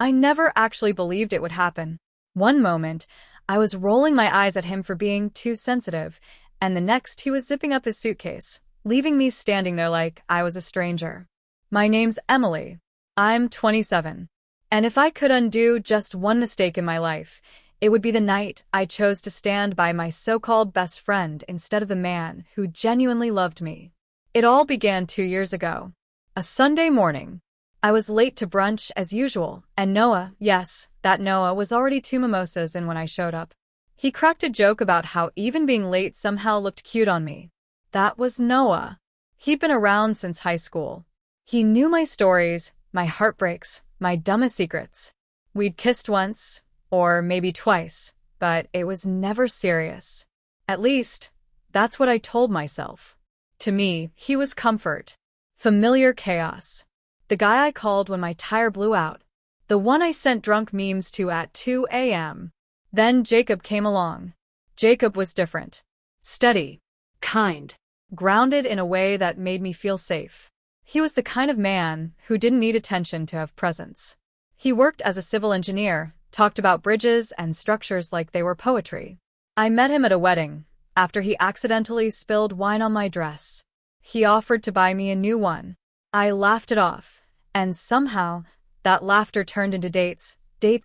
I never actually believed it would happen. One moment, I was rolling my eyes at him for being too sensitive, and the next he was zipping up his suitcase, leaving me standing there like I was a stranger. My name's Emily. I'm 27. And if I could undo just one mistake in my life, it would be the night I chose to stand by my so-called best friend instead of the man who genuinely loved me. It all began 2 years ago. A Sunday morning. I was late to brunch as usual, and Noah, yes, that Noah, was already 2 mimosas in when I showed up. He cracked a joke about how even being late somehow looked cute on me. That was Noah. He'd been around since high school. He knew my stories, my heartbreaks, my dumbest secrets. We'd kissed once, or maybe twice, but it was never serious. At least, that's what I told myself. To me, he was comfort. Familiar chaos. The guy I called when my tire blew out. The one I sent drunk memes to at 2 a.m. Then Jacob came along. Jacob was different. Steady. Kind. Grounded in a way that made me feel safe. He was the kind of man who didn't need attention to have presence. He worked as a civil engineer, talked about bridges and structures like they were poetry. I met him at a wedding, after he accidentally spilled wine on my dress. He offered to buy me a new one. I laughed it off, and somehow, that laughter turned into dates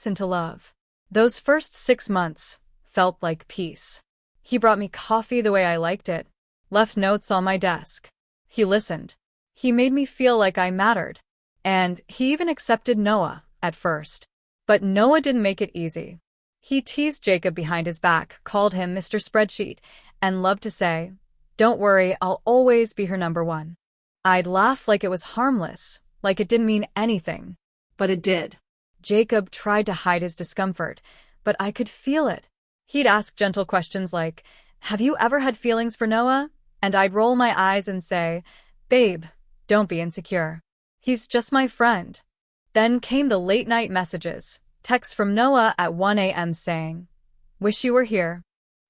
into love. Those first 6 months felt like peace. He brought me coffee the way I liked it, left notes on my desk. He listened. He made me feel like I mattered. And he even accepted Noah, at first. But Noah didn't make it easy. He teased Jacob behind his back, called him Mr. Spreadsheet, and loved to say, "Don't worry, I'll always be her number one." I'd laugh like it was harmless, like it didn't mean anything. But it did. Jacob tried to hide his discomfort, but I could feel it. He'd ask gentle questions like, "Have you ever had feelings for Noah?" And I'd roll my eyes and say, "Babe, don't be insecure. He's just my friend." Then came the late-night messages, texts from Noah at 1 a.m. saying, "Wish you were here."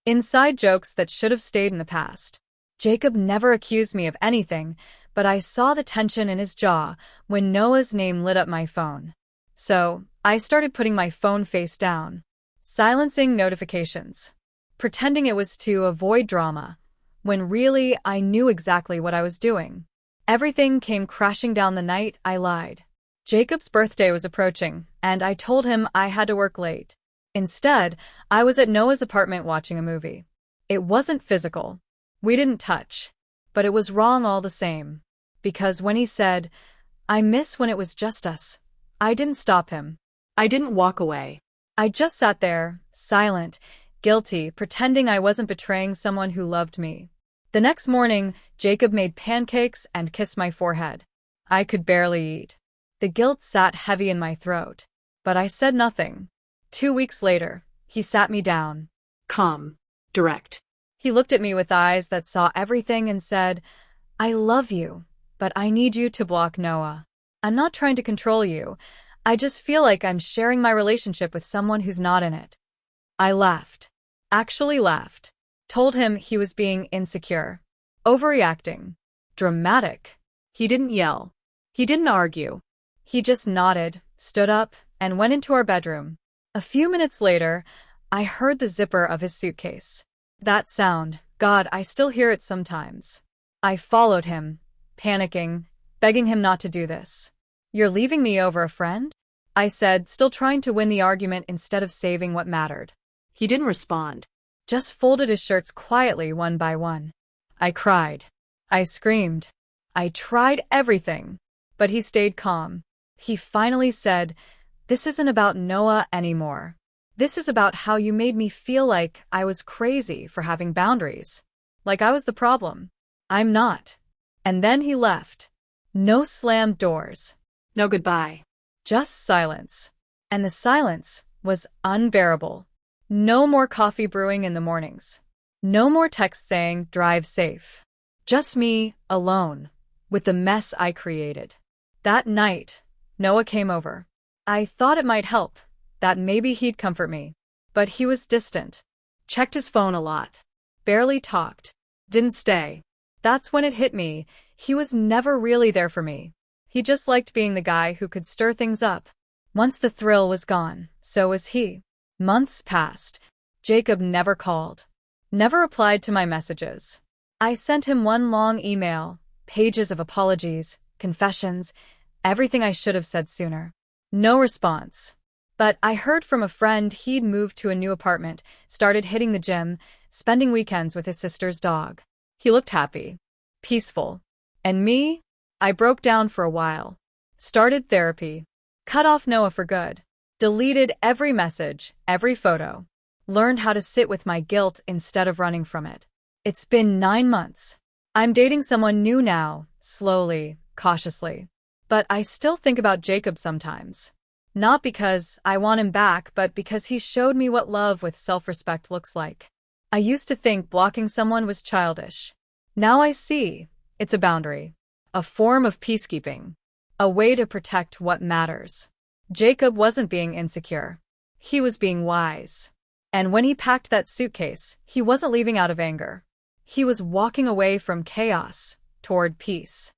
Inside jokes that should have stayed in the past. Jacob never accused me of anything, but I saw the tension in his jaw when Noah's name lit up my phone. So, I started putting my phone face down, silencing notifications, pretending it was to avoid drama, when really I knew exactly what I was doing. Everything came crashing down the night I lied. Jacob's birthday was approaching, and I told him I had to work late. Instead, I was at Noah's apartment watching a movie. It wasn't physical. We didn't touch. But it was wrong all the same. Because when he said, "I miss when it was just us," I didn't stop him. I didn't walk away. I just sat there, silent, guilty, pretending I wasn't betraying someone who loved me. The next morning, Jacob made pancakes and kissed my forehead. I could barely eat. The guilt sat heavy in my throat. But I said nothing. 2 weeks later, he sat me down. Calm. Direct. He looked at me with eyes that saw everything and said, "I love you, but I need you to block Noah. I'm not trying to control you. I just feel like I'm sharing my relationship with someone who's not in it." I laughed. Actually laughed. Told him he was being insecure. Overreacting. Dramatic. He didn't yell. He didn't argue. He just nodded, stood up, and went into our bedroom. A few minutes later, I heard the zipper of his suitcase. That sound, God, I still hear it sometimes. I followed him, panicking, begging him not to do this. "You're leaving me over a friend?" I said, still trying to win the argument instead of saving what mattered. He didn't respond. Just folded his shirts quietly one by one. I cried. I screamed. I tried everything. But he stayed calm. He finally said, "This isn't about Noah anymore. This is about how you made me feel like I was crazy for having boundaries. Like I was the problem. I'm not." And then he left. No slammed doors. No goodbye. Just silence. And the silence was unbearable. No more coffee brewing in the mornings. No more text saying, "Drive safe." Just me, alone, with the mess I created. That night, Noah came over. I thought it might help, that maybe he'd comfort me. But he was distant. Checked his phone a lot. Barely talked. Didn't stay. That's when it hit me. He was never really there for me. He just liked being the guy who could stir things up. Once the thrill was gone, so was he. Months passed. Jacob never called, never replied to my messages. I sent him one long email, pages of apologies, confessions, everything I should have said sooner. No response. But I heard from a friend he'd moved to a new apartment, started hitting the gym, spending weekends with his sister's dog. He looked happy, peaceful. And me? I broke down for a while. Started therapy. Cut off Noah for good. Deleted every message, every photo. Learned how to sit with my guilt instead of running from it. It's been 9 months. I'm dating someone new now, slowly, cautiously. But I still think about Jacob sometimes. Not because I want him back, but because he showed me what love with self-respect looks like. I used to think blocking someone was childish. Now I see. It's a boundary. A form of peacekeeping. A way to protect what matters. Jacob wasn't being insecure. He was being wise. And when he packed that suitcase, he wasn't leaving out of anger. He was walking away from chaos, toward peace.